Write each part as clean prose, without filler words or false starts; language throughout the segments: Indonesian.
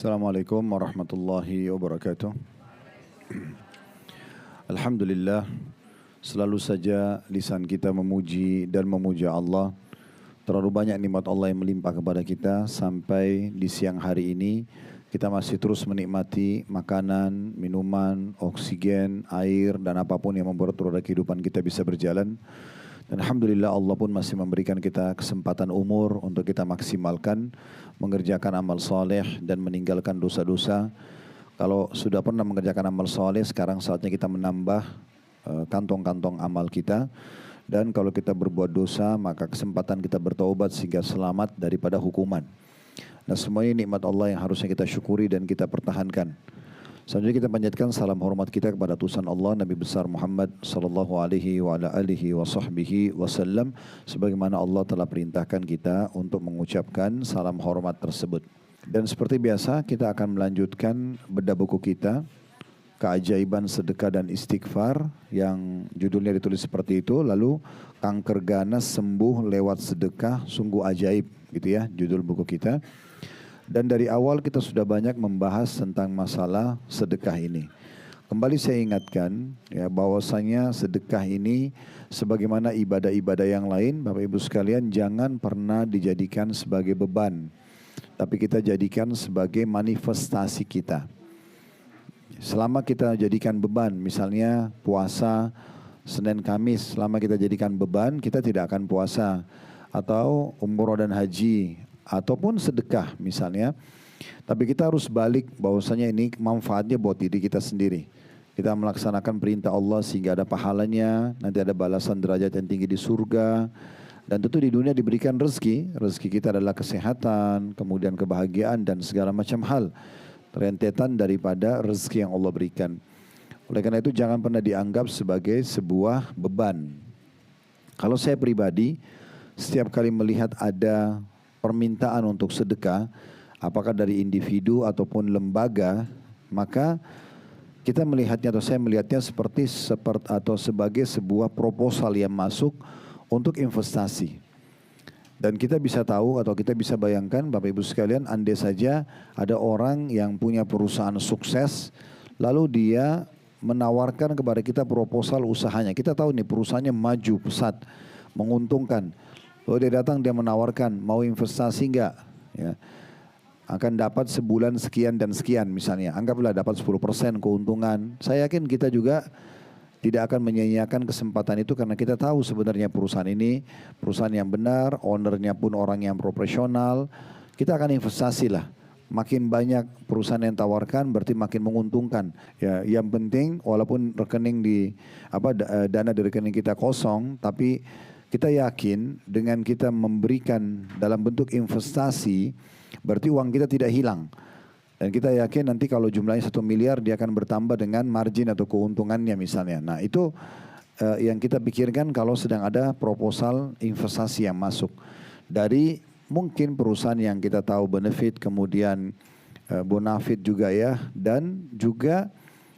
Assalamualaikum warahmatullahi wabarakatuh. Alhamdulillah, selalu saja lisan kita memuji dan memuja Allah. Terlalu banyak nikmat Allah yang melimpah kepada kita sampai di siang hari ini kita masih terus menikmati makanan, minuman, oksigen, air dan apapun yang membuat roda kehidupan kita bisa berjalan. Dan Alhamdulillah Allah pun masih memberikan kita kesempatan umur untuk kita maksimalkan mengerjakan amal soleh dan meninggalkan dosa-dosa. Kalau sudah pernah mengerjakan amal soleh, sekarang saatnya kita menambah kantong-kantong amal kita. Dan kalau kita berbuat dosa, maka kesempatan kita bertaubat sehingga selamat daripada hukuman. Nah, semua ini nikmat Allah yang harusnya kita syukuri dan kita pertahankan. Selanjutnya kita panjatkan salam hormat kita kepada utusan Allah Nabi besar Muhammad sallallahu alaihi wa ala alihi wa sahbihi wasallam, sebagaimana Allah telah perintahkan kita untuk mengucapkan salam hormat tersebut. Dan seperti biasa kita akan melanjutkan bedah buku kita Keajaiban Sedekah dan Istighfar yang judulnya ditulis seperti itu, lalu kanker ganas sembuh lewat sedekah sungguh ajaib, gitu ya judul buku kita. Dan dari awal kita sudah banyak membahas tentang masalah sedekah ini. Kembali saya ingatkan ya bahwasanya sedekah ini sebagaimana ibadah-ibadah yang lain, Bapak Ibu sekalian, jangan pernah dijadikan sebagai beban, tapi kita jadikan sebagai manifestasi kita. Selama kita jadikan beban, misalnya puasa Senin Kamis, selama kita jadikan beban, kita tidak akan puasa. Atau umroh dan haji, ataupun sedekah misalnya. Tapi kita harus balik bahwasanya ini manfaatnya buat diri kita sendiri. Kita melaksanakan perintah Allah sehingga ada pahalanya, nanti ada balasan derajat yang tinggi di surga. Dan tentu di dunia diberikan rezeki. Rezeki kita adalah kesehatan, kemudian kebahagiaan dan segala macam hal. Rentetan daripada rezeki yang Allah berikan. Oleh karena itu jangan pernah dianggap sebagai sebuah beban. Kalau saya pribadi, setiap kali melihat ada permintaan untuk sedekah, apakah dari individu ataupun lembaga, maka kita melihatnya atau saya melihatnya sebagai sebuah proposal yang masuk untuk investasi. Dan kita bisa tahu atau kita bisa bayangkan Bapak Ibu sekalian, andai saja ada orang yang punya perusahaan sukses, lalu dia menawarkan kepada kita proposal usahanya. Kita tahu nih perusahaannya maju pesat, menguntungkan. Lalu dia datang, dia menawarkan, mau investasi enggak? Ya. Akan dapat sebulan sekian dan sekian misalnya. Anggaplah dapat 10% keuntungan. Saya yakin kita juga tidak akan menyia-nyiakan kesempatan itu karena kita tahu sebenarnya perusahaan ini perusahaan yang benar, ownernya pun orang yang profesional. Kita akan investasi lah. Makin banyak perusahaan yang tawarkan berarti makin menguntungkan. Ya, yang penting walaupun dana di rekening kita kosong, tapi kita yakin dengan kita memberikan dalam bentuk investasi, berarti uang kita tidak hilang. Dan kita yakin nanti kalau jumlahnya 1 miliar, dia akan bertambah dengan margin atau keuntungannya misalnya. Nah itu yang kita pikirkan kalau sedang ada proposal investasi yang masuk. Dari mungkin perusahaan yang kita tahu benefit, kemudian bonafit juga ya. Dan juga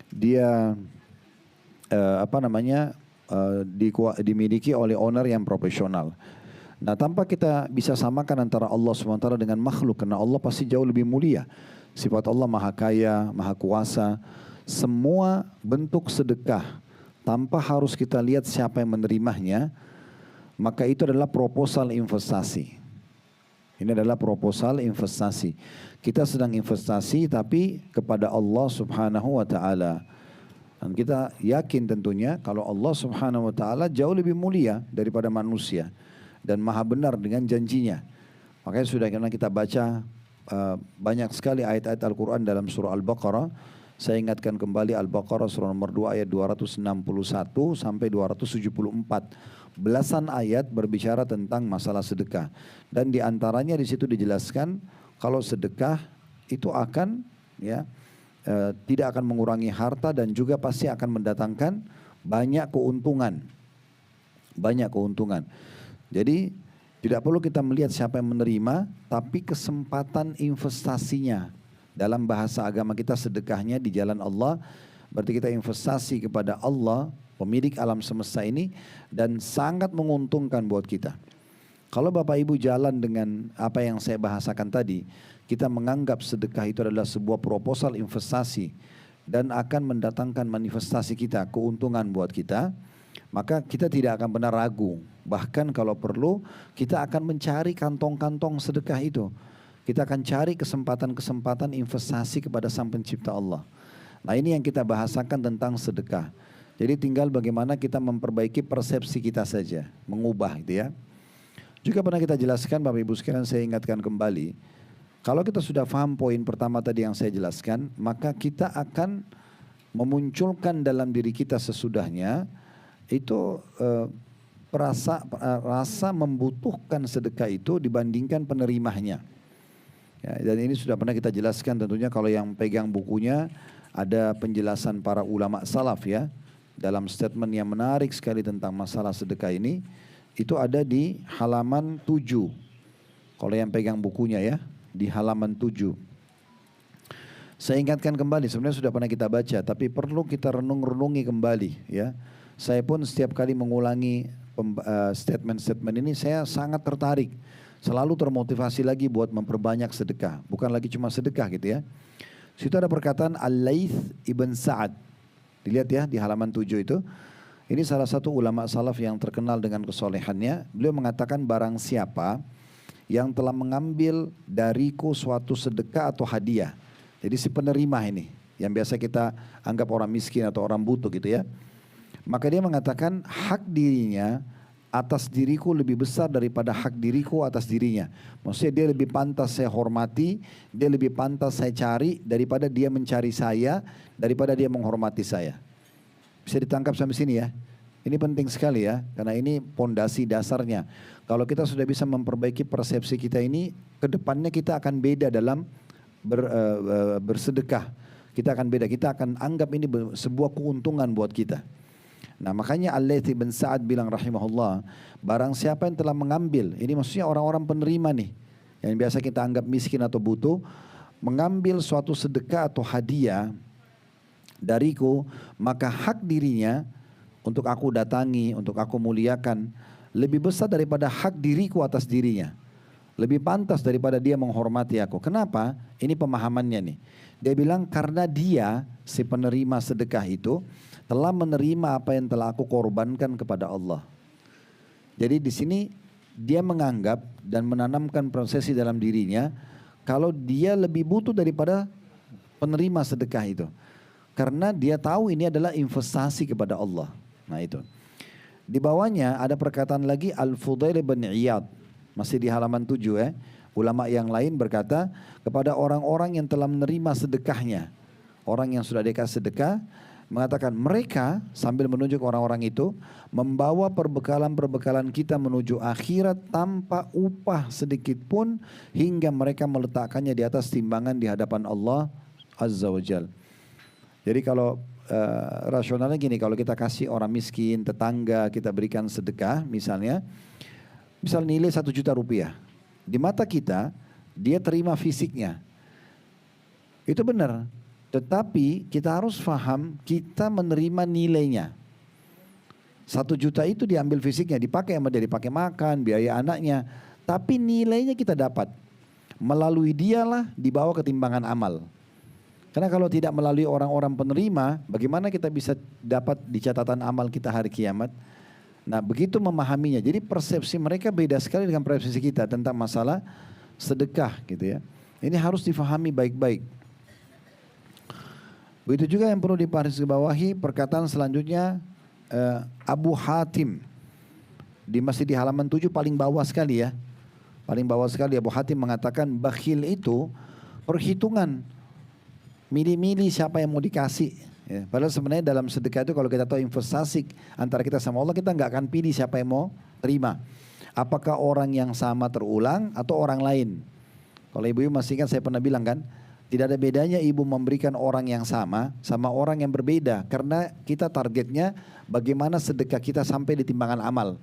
dia dimiliki oleh owner yang profesional. Nah, tanpa kita bisa samakan antara Allah SWT dengan makhluk, karena Allah pasti jauh lebih mulia. Sifat Allah maha kaya, maha kuasa. Semua bentuk sedekah tanpa harus kita lihat siapa yang menerimanya, maka itu adalah proposal investasi. Ini adalah proposal investasi. Kita sedang investasi tapi kepada Allah Subhanahu wa taala. Dan kita yakin tentunya kalau Allah Subhanahu wa taala jauh lebih mulia daripada manusia dan maha benar dengan janjinya. Makanya sudah kita baca banyak sekali ayat-ayat Al-Quran dalam surah Al-Baqarah. Saya ingatkan kembali Al-Baqarah surah nomor 2 ayat 261 sampai 274. Belasan ayat berbicara tentang masalah sedekah. Dan di antaranya di situ dijelaskan kalau sedekah itu akan tidak akan mengurangi harta dan juga pasti akan mendatangkan banyak keuntungan. Banyak keuntungan. Jadi tidak perlu kita melihat siapa yang menerima, tapi kesempatan investasinya. Dalam bahasa agama kita sedekahnya di jalan Allah, berarti kita investasi kepada Allah, pemilik alam semesta ini, dan sangat menguntungkan buat kita. Kalau Bapak Ibu jalan dengan apa yang saya bahasakan tadi, kita menganggap sedekah itu adalah sebuah proposal investasi dan akan mendatangkan manifestasi kita, keuntungan buat kita, maka kita tidak akan pernah ragu. Bahkan kalau perlu, kita akan mencari kantong-kantong sedekah itu. Kita akan cari kesempatan-kesempatan investasi kepada Sang Pencipta Allah. Nah, ini yang kita bahasakan tentang sedekah. Jadi tinggal bagaimana kita memperbaiki persepsi kita saja, mengubah gitu ya. Juga pernah kita jelaskan Bapak Ibu sekalian, saya ingatkan kembali. Kalau kita sudah paham poin pertama tadi yang saya jelaskan, maka kita akan memunculkan dalam diri kita sesudahnya itu rasa membutuhkan sedekah itu dibandingkan penerimanya. Ya, dan ini sudah pernah kita jelaskan tentunya kalau yang pegang bukunya ada penjelasan para ulama salaf ya. Dalam statement yang menarik sekali tentang masalah sedekah ini, itu ada di halaman 7. Kalau yang pegang bukunya ya, di halaman 7. Saya ingatkan kembali, sebenarnya sudah pernah kita baca, tapi perlu kita renung-renungi kembali ya. Saya pun setiap kali mengulangi statement-statement ini, saya sangat tertarik. Selalu termotivasi lagi buat memperbanyak sedekah. Bukan lagi cuma sedekah gitu ya. Situ ada perkataan Al-Laits ibn Sa'ad. Dilihat ya di halaman 7 itu. Ini salah satu ulama salaf yang terkenal dengan kesolehannya. Beliau mengatakan barang siapa yang telah mengambil dariku suatu sedekah atau hadiah. Jadi si penerima ini, yang biasa kita anggap orang miskin atau orang butuh gitu ya. Maka dia mengatakan hak dirinya atas diriku lebih besar daripada hak diriku atas dirinya. Maksudnya dia lebih pantas saya hormati, dia lebih pantas saya cari daripada dia mencari saya, daripada dia menghormati saya. Bisa ditangkap sampai sini ya. Ini penting sekali ya, karena ini pondasi dasarnya. Kalau kita sudah bisa memperbaiki persepsi kita ini, kedepannya kita akan beda dalam bersedekah. Kita akan beda, kita akan anggap ini sebuah keuntungan buat kita. Nah makanya Al-Laits bin Sa'ad bilang rahimahullah, barang siapa yang telah mengambil, ini maksudnya orang-orang penerima nih, yang biasa kita anggap miskin atau butuh, mengambil suatu sedekah atau hadiah dariku, maka hak dirinya untuk aku datangi, untuk aku muliakan, lebih besar daripada hak diriku atas dirinya. Lebih pantas daripada dia menghormati aku. Kenapa? Ini pemahamannya nih. Dia bilang karena dia, si penerima sedekah itu, telah menerima apa yang telah aku korbankan kepada Allah. Jadi di sini dia menganggap dan menanamkan prosesi dalam dirinya kalau dia lebih butuh daripada penerima sedekah itu. Karena dia tahu ini adalah investasi kepada Allah. Nah itu. Di bawahnya ada perkataan lagi Al-Fudail bin Iyad. Masih di halaman 7 ya. Ulama yang lain berkata kepada orang-orang yang telah menerima sedekahnya. Orang yang sudah dikasih sedekah mengatakan mereka sambil menunjuk orang-orang itu membawa perbekalan-perbekalan kita menuju akhirat tanpa upah sedikit pun hingga mereka meletakkannya di atas timbangan di hadapan Allah Azza wa Jal. Jadi kalau rasionalnya gini, kalau kita kasih orang miskin, tetangga, kita berikan sedekah misalnya, misal nilai 1 juta rupiah. Di mata kita, dia terima fisiknya. Itu benar. Tetapi kita harus paham kita menerima nilainya. 1 juta itu diambil fisiknya, dipakai sama dia, dipakai makan, biaya anaknya. Tapi nilainya kita dapat. Melalui dialah dibawa ke timbangan amal. Karena kalau tidak melalui orang-orang penerima, bagaimana kita bisa dapat di catatan amal kita hari kiamat? Nah begitu memahaminya. Jadi persepsi mereka beda sekali dengan persepsi kita tentang masalah sedekah gitu ya. Ini harus difahami baik-baik. Begitu juga yang perlu digarisbawahi perkataan selanjutnya Abu Hatim. Masih di halaman 7 paling bawah sekali ya. Paling bawah sekali Abu Hatim mengatakan bakhil itu perhitungan. Milih-milih siapa yang mau dikasih. Ya, padahal sebenarnya dalam sedekah itu kalau kita tahu investasi antara kita sama Allah, kita nggak akan pilih siapa yang mau terima. Apakah orang yang sama terulang atau orang lain. Kalau ibu-ibu masih ingat saya pernah bilang kan, tidak ada bedanya ibu memberikan orang yang sama orang yang berbeda. Karena kita targetnya bagaimana sedekah kita sampai di timbangan amal.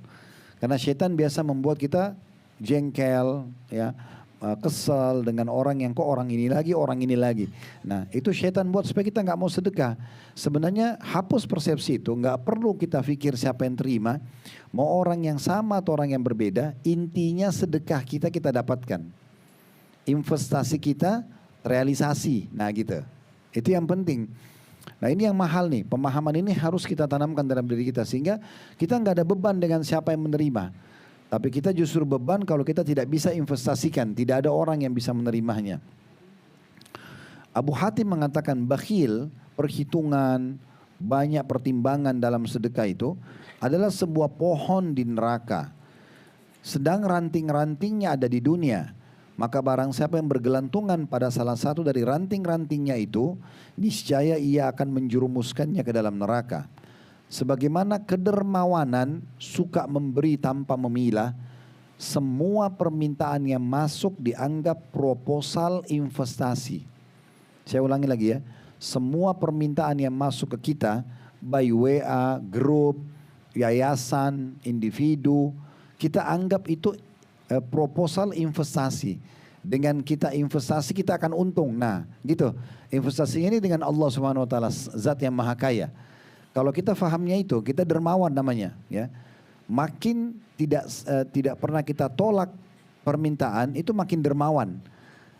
Karena setan biasa membuat kita jengkel, ya, kesal dengan orang yang kok orang ini lagi, orang ini lagi. Nah itu syaitan buat supaya kita nggak mau sedekah. Sebenarnya hapus persepsi itu, nggak perlu kita pikir siapa yang terima. Mau orang yang sama atau orang yang berbeda, intinya sedekah kita dapatkan. Investasi kita realisasi, nah gitu. Itu yang penting. Nah ini yang mahal nih, pemahaman ini harus kita tanamkan dalam diri kita. Sehingga kita nggak ada beban dengan siapa yang menerima. Tapi kita justru beban kalau kita tidak bisa investasikan, tidak ada orang yang bisa menerimanya. Abu Hatim mengatakan bakhil, perhitungan, banyak pertimbangan dalam sedekah itu adalah sebuah pohon di neraka. Sedang ranting-rantingnya ada di dunia. Maka barang siapa yang bergelantungan pada salah satu dari ranting-rantingnya itu, niscaya ia akan menjerumuskannya ke dalam neraka. Sebagaimana kedermawanan suka memberi tanpa memilah, semua permintaan yang masuk dianggap proposal investasi. Saya ulangi lagi ya, semua permintaan yang masuk ke kita, by WA, grup, yayasan, individu, kita anggap itu proposal investasi. Dengan kita investasi kita akan untung. Nah gitu, investasinya ini dengan Allah Subhanahu Wa Taala, zat yang maha kaya. Kalau kita fahamnya itu, kita dermawan namanya, ya. Makin tidak pernah kita tolak permintaan, itu makin dermawan.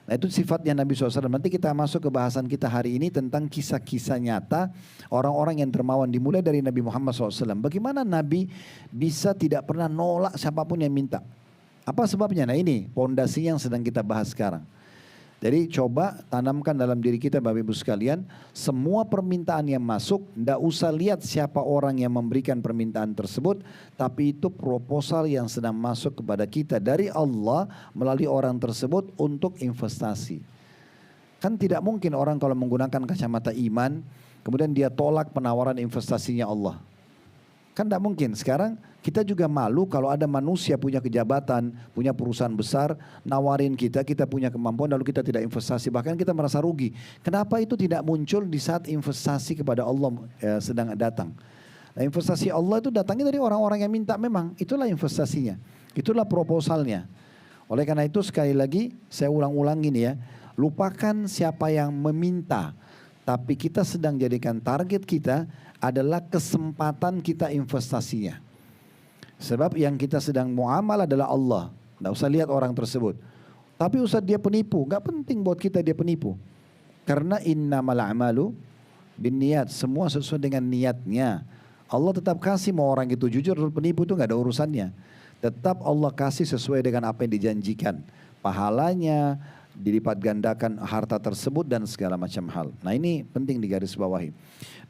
Nah itu sifatnya Nabi SAW. Nanti kita masuk ke bahasan kita hari ini tentang kisah-kisah nyata orang-orang yang dermawan. Dimulai dari Nabi Muhammad SAW. Bagaimana Nabi bisa tidak pernah nolak siapapun yang minta? Apa sebabnya? Nah ini pondasi yang sedang kita bahas sekarang. Jadi coba tanamkan dalam diri kita Bapak Ibu sekalian, semua permintaan yang masuk, tidak usah lihat siapa orang yang memberikan permintaan tersebut, tapi itu proposal yang sedang masuk kepada kita dari Allah melalui orang tersebut untuk investasi. Kan tidak mungkin orang kalau menggunakan kacamata iman, kemudian dia tolak penawaran investasinya Allah. Kan tidak mungkin. Sekarang kita juga malu kalau ada manusia punya kejabatan, punya perusahaan besar, nawarin kita punya kemampuan lalu kita tidak investasi. Bahkan kita merasa rugi. Kenapa itu tidak muncul di saat investasi kepada Allah sedang datang? Nah, investasi Allah itu datangnya dari orang-orang yang minta memang. Itulah investasinya. Itulah proposalnya. Oleh karena itu sekali lagi saya ulang-ulang gini ya. Lupakan siapa yang meminta. Tapi kita sedang jadikan target kita adalah kesempatan kita investasinya. Sebab yang kita sedang muamal adalah Allah. Tidak usah lihat orang tersebut. Tapi usah dia penipu. Gak penting buat kita dia penipu. Karena innamal a'malu binniyat. Semua sesuai dengan niatnya. Allah tetap kasih mau orang itu jujur atau penipu itu gak ada urusannya. Tetap Allah kasih sesuai dengan apa yang dijanjikan. Pahalanya, dilipat gandakan harta tersebut dan segala macam hal. Nah ini penting digarisbawahi.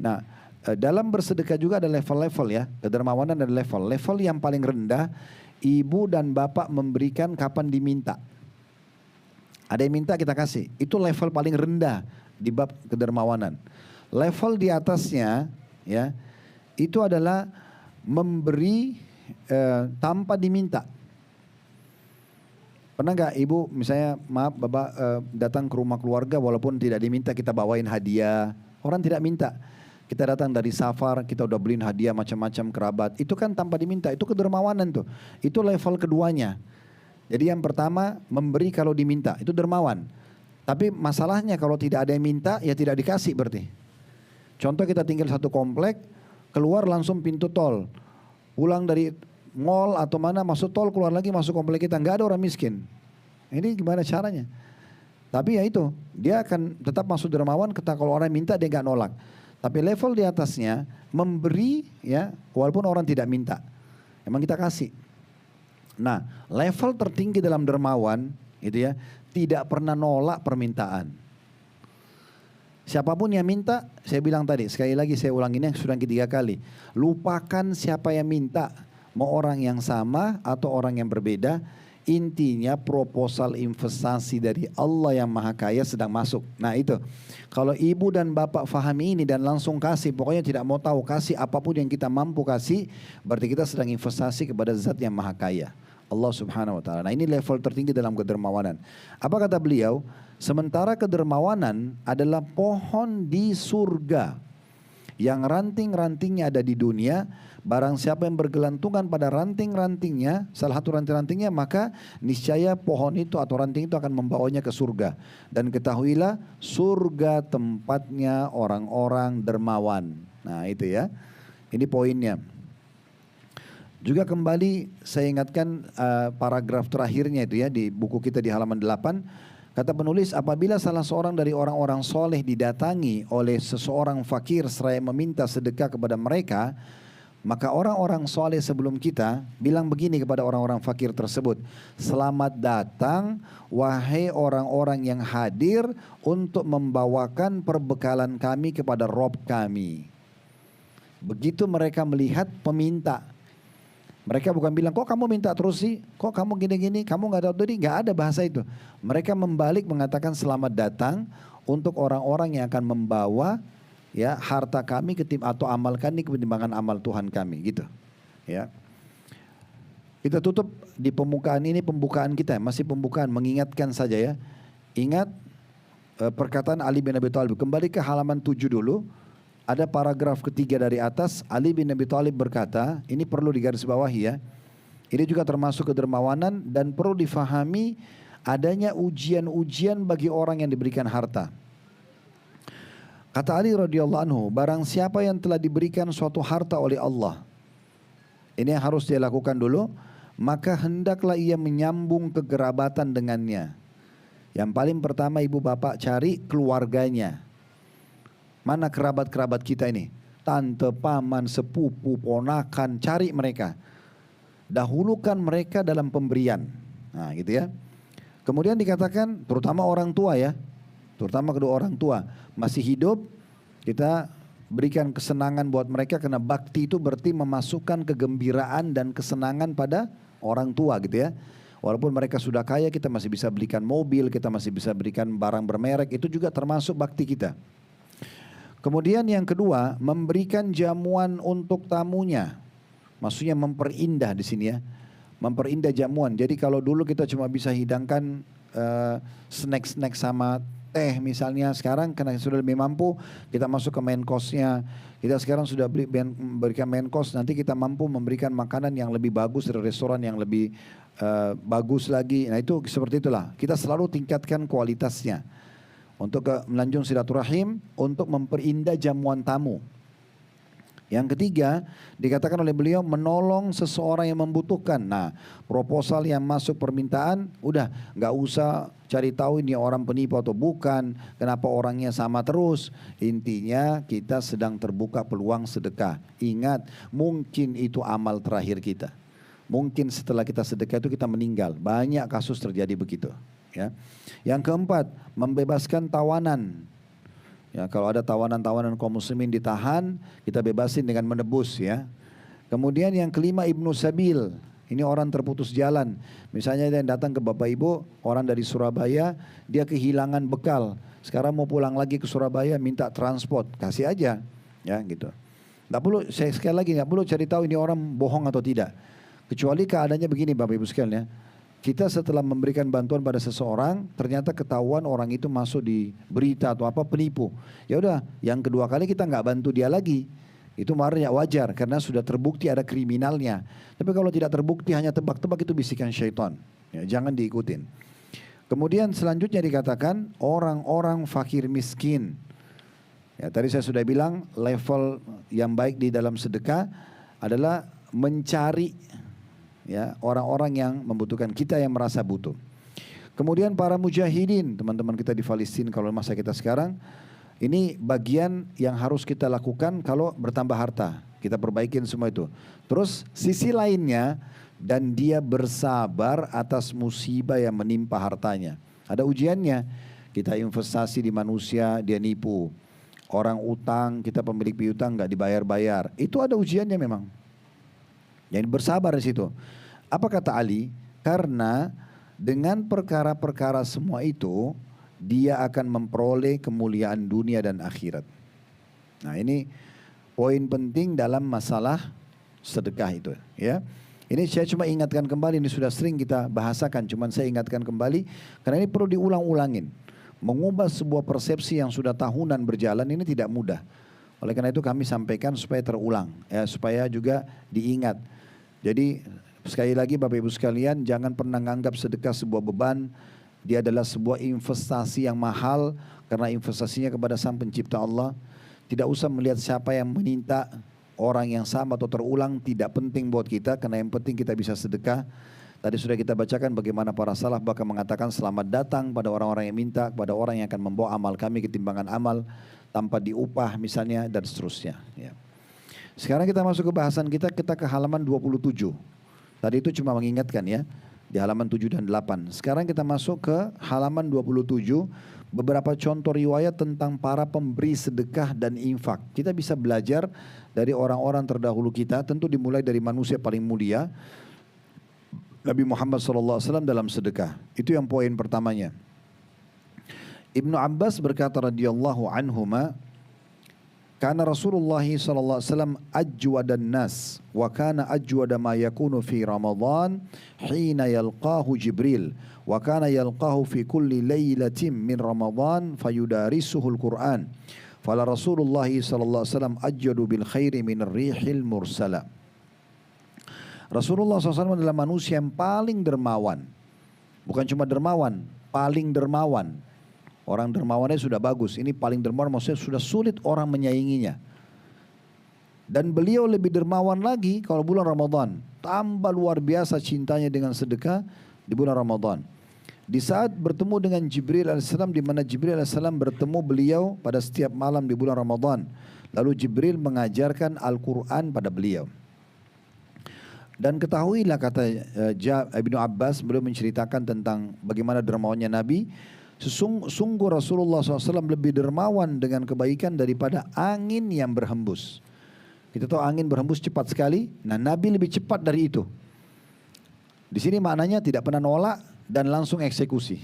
Nah dalam bersedekah juga ada level-level ya. Kedermawanan ada level. Level yang paling rendah, ibu dan bapak memberikan kapan diminta. Ada yang minta kita kasih. Itu level paling rendah di bab kedermawanan. Level di atasnya ya, itu adalah memberi tanpa diminta. Pernah gak ibu misalnya maaf bapak datang ke rumah keluarga walaupun tidak diminta kita bawain hadiah. Orang tidak minta. Kita datang dari safar, kita udah beliin hadiah macam-macam kerabat. Itu kan tanpa diminta, itu kedermawanan tuh. Itu level keduanya. Jadi yang pertama memberi kalau diminta, itu dermawan. Tapi masalahnya kalau tidak ada yang minta, ya tidak dikasih berarti. Contoh kita tinggal satu komplek, keluar langsung pintu tol. Pulang dari mall atau mana masuk tol, keluar lagi masuk komplek kita. Nggak ada orang miskin. Ini gimana caranya? Tapi ya itu, dia akan tetap masuk dermawan kalau orang minta dia nggak nolak. Tapi level di atasnya memberi ya walaupun orang tidak minta. Emang kita kasih. Nah level tertinggi dalam dermawan gitu ya, tidak pernah nolak permintaan. Siapapun yang minta, saya bilang tadi, sekali lagi saya ulang ini yang sudah ketiga kali. Lupakan siapa yang minta, mau orang yang sama atau orang yang berbeda. Intinya proposal investasi dari Allah yang maha kaya sedang masuk. Nah itu, kalau ibu dan bapak fahami ini dan langsung kasih, pokoknya tidak mau tahu, kasih apapun yang kita mampu kasih, berarti kita sedang investasi kepada zat yang maha kaya, Allah Subhanahu Wa Taala. Nah ini level tertinggi dalam kedermawanan. Apa kata beliau? Sementara kedermawanan adalah pohon di surga yang ranting-rantingnya ada di dunia, Barang siapa yang bergelantungan pada ranting-rantingnya, salah satu ranting-rantingnya, maka niscaya pohon itu atau ranting itu akan membawanya ke surga. Dan ketahuilah surga tempatnya orang-orang dermawan. Nah itu ya, ini poinnya. Juga kembali saya ingatkan paragraf terakhirnya itu ya di buku kita di halaman 8. Kata penulis, apabila salah seorang dari orang-orang soleh didatangi oleh seseorang fakir seraya meminta sedekah kepada mereka, maka orang-orang soleh sebelum kita bilang begini kepada orang-orang fakir tersebut, selamat datang wahai orang-orang yang hadir untuk membawakan perbekalan kami kepada Rob kami. Begitu mereka melihat peminta, mereka bukan bilang, kok kamu minta terus sih? Kok kamu gini-gini? Kamu gak ada tadi? Gak ada bahasa itu. Mereka membalik mengatakan selamat datang untuk orang-orang yang akan membawa ya harta kami atau amal kami ketimbangan amal Tuhan kami, gitu. Ya. Kita tutup di pembukaan ini, pembukaan kita masih pembukaan, mengingatkan saja ya. Ingat perkataan Ali bin Abi Thalib. Kembali ke halaman 7 dulu. Ada paragraf ketiga dari atas, Ali bin Abi Thalib berkata, ini perlu digarisbawahi ya. Ini juga termasuk kedermawanan dan perlu difahami adanya ujian-ujian bagi orang yang diberikan harta. Kata Ali radhiyallahu anhu, barang siapa yang telah diberikan suatu harta oleh Allah, ini yang harus dia lakukan dulu, maka hendaklah ia menyambung kekerabatan dengannya. Yang paling pertama ibu bapak cari keluarganya. Mana kerabat-kerabat kita ini? Tante, paman, sepupu, ponakan, cari mereka. Dahulukan mereka dalam pemberian. Nah gitu ya. Kemudian dikatakan terutama orang tua ya. Terutama kedua orang tua. Masih hidup, kita berikan kesenangan buat mereka. Karena bakti itu berarti memasukkan kegembiraan dan kesenangan pada orang tua gitu ya. Walaupun mereka sudah kaya, kita masih bisa belikan mobil, kita masih bisa berikan barang bermerek. Itu juga termasuk bakti kita. Kemudian yang kedua, memberikan jamuan untuk tamunya. Maksudnya memperindah di sini ya. Memperindah jamuan. Jadi kalau dulu kita cuma bisa hidangkan snack-snack sama teh misalnya, sekarang karena sudah lebih mampu, kita masuk ke main course-nya. Kita sekarang sudah berikan main course, nanti kita mampu memberikan makanan yang lebih bagus dari restoran yang lebih bagus lagi. Nah itu seperti itulah. Kita selalu tingkatkan kualitasnya. Untuk melanjung silaturahim, untuk memperindah jamuan tamu. Yang ketiga, dikatakan oleh beliau menolong seseorang yang membutuhkan. Nah, proposal yang masuk permintaan, udah nggak usah cari tahu ini orang penipu atau bukan, kenapa orangnya sama terus. Intinya kita sedang terbuka peluang sedekah. Ingat, mungkin itu amal terakhir kita. Mungkin setelah kita sedekah itu kita meninggal. Banyak kasus terjadi begitu. Ya. Yang keempat, membebaskan tawanan. Ya, kalau ada tawanan-tawanan kaum muslimin ditahan, kita bebasin dengan menebus ya. Kemudian yang kelima, Ibnu Sabil. Ini orang terputus jalan. Misalnya yang datang ke Bapak Ibu, orang dari Surabaya, dia kehilangan bekal. Sekarang mau pulang lagi ke Surabaya, minta transport, kasih aja. Ya gitu. Nggak perlu, saya sekali lagi nggak perlu cari tahu ini orang bohong atau tidak. Kecuali keadaannya begini Bapak Ibu sekalian ya. Kita setelah memberikan bantuan pada seseorang, ternyata ketahuan orang itu masuk di berita atau apa penipu. Ya udah, yang kedua kali kita nggak bantu dia lagi. Itu marahnya wajar karena sudah terbukti ada kriminalnya. Tapi kalau tidak terbukti hanya tebak-tebak itu bisikan syaitan. Ya, jangan diikutin. Kemudian selanjutnya dikatakan orang-orang fakir miskin. Ya, tadi saya sudah bilang level yang baik di dalam sedekah adalah mencari ya orang-orang yang membutuhkan, kita yang merasa butuh. Kemudian para mujahidin, teman-teman kita di Palestina kalau masa kita sekarang, ini bagian yang harus kita lakukan kalau bertambah harta. Kita perbaikin semua itu. Terus sisi lainnya, dan dia bersabar atas musibah yang menimpa hartanya. Ada ujiannya. Kita investasi di manusia, dia nipu. Orang utang, kita pemilik piutang nggak dibayar-bayar. Itu ada ujiannya memang. Jadi bersabar di situ. Apa kata Ali? Karena dengan perkara-perkara semua itu, dia akan memperoleh kemuliaan dunia dan akhirat. Nah ini poin penting dalam masalah sedekah itu. Ya, ini saya cuma ingatkan kembali, ini sudah sering kita bahasakan, cuman saya ingatkan kembali karena ini perlu diulang-ulangin. Mengubah sebuah persepsi yang sudah tahunan berjalan ini tidak mudah. Oleh karena itu kami sampaikan supaya terulang, ya, supaya juga diingat. Jadi sekali lagi Bapak Ibu sekalian, jangan pernah menganggap sedekah sebuah beban. Dia adalah sebuah investasi yang mahal karena investasinya kepada Sang Pencipta Allah. Tidak usah melihat siapa yang meminta, orang yang sama atau terulang, tidak penting buat kita, karena yang penting kita bisa sedekah. Tadi sudah kita bacakan bagaimana para salaf bahkan mengatakan selamat datang pada orang-orang yang minta, kepada orang yang akan membawa amal kami ketimbangan amal tanpa diupah misalnya, dan seterusnya. Ya. Sekarang kita masuk ke bahasan kita ke halaman 27. Tadi itu cuma mengingatkan ya, di halaman 7 dan 8. Sekarang kita masuk ke halaman 27, beberapa contoh riwayat tentang para pemberi sedekah dan infak. Kita bisa belajar dari orang-orang terdahulu kita, tentu dimulai dari manusia paling mulia, Nabi Muhammad SAW dalam sedekah. Itu yang poin pertamanya. Ibnu Abbas berkata radhiyallahu anhuma, kana Rasulullah sallallahu alaihi wasallam ajwadan nas wa kana ajwada ma yakunu fi Ramadan hina yalqahu Jibril wa kana yalqahu fi kulli lailatin min Ramadan fayudarisuhu al-Qur'an fala Rasulullah sallallahu alaihi wasallam ajwadu bil khairi min ar-rihil mursala. Rasulullah SAW adalah manusia yang paling dermawan. Bukan cuma dermawan, paling dermawan. Orang dermawannya sudah bagus, ini paling dermawan maksudnya sudah sulit orang menyainginya. Dan beliau lebih dermawan lagi kalau bulan Ramadan. Tambah luar biasa cintanya dengan sedekah di bulan Ramadan. Di saat bertemu dengan Jibril AS, di mana Jibril AS bertemu beliau pada setiap malam di bulan Ramadan. Lalu Jibril mengajarkan Al-Quran pada beliau. Dan ketahuilah kata Ibnu Abbas, beliau menceritakan tentang bagaimana dermawannya Nabi. Sungguh Rasulullah SAW lebih dermawan dengan kebaikan daripada angin yang berhembus. Kita tahu angin berhembus cepat sekali. Nah, Nabi lebih cepat dari itu. Di sini maknanya tidak pernah nolak dan langsung eksekusi.